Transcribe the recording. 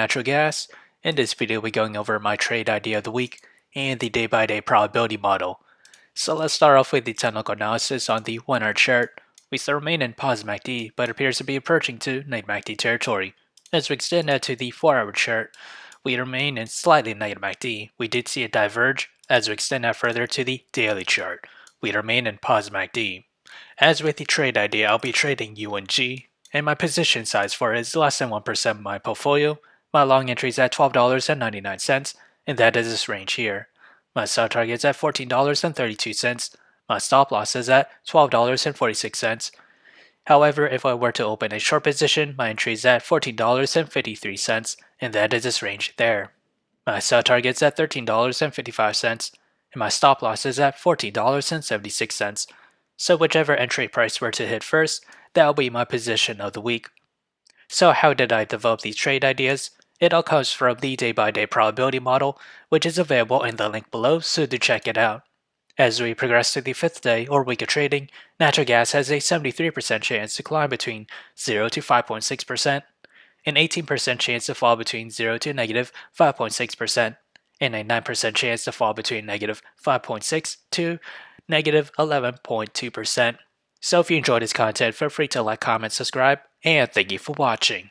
natural gas. In this video, we're going over my trade idea of the week and the day-by-day probability model. So let's start off with the technical analysis on the 1 hour chart. We still remain in positive MACD, but appears to be approaching to negative MACD territory. As we extend that to the 4 hour chart, we remain in slightly negative MACD. We did see it diverge. As we extend that further to the daily chart, we remain in positive MACD. As with the trade idea, I'll be trading UNG, and my position size for it is less than 1% of my portfolio. My long entry is at $12.99, and that is this range here. My sell target is at $14.32. My stop loss is at $12.46. However, if I were to open a short position, my entry is at $14.53, and that is this range there. My sell target is at $13.55, and my stop loss is at $14.76. So whichever entry price were to hit first, that will be my position of the week. So how did I develop these trade ideas? It all comes from the day-by-day probability model, which is available in the link below, so do check it out. As we progress to the 5th day or week of trading, natural gas has a 73% chance to climb between 0 to 5.6%, an 18% chance to fall between 0 to negative 5.6%, and a 9% chance to fall between negative 5.6 to negative 11.2%. So if you enjoyed this content, feel free to like, comment, subscribe, and thank you for watching.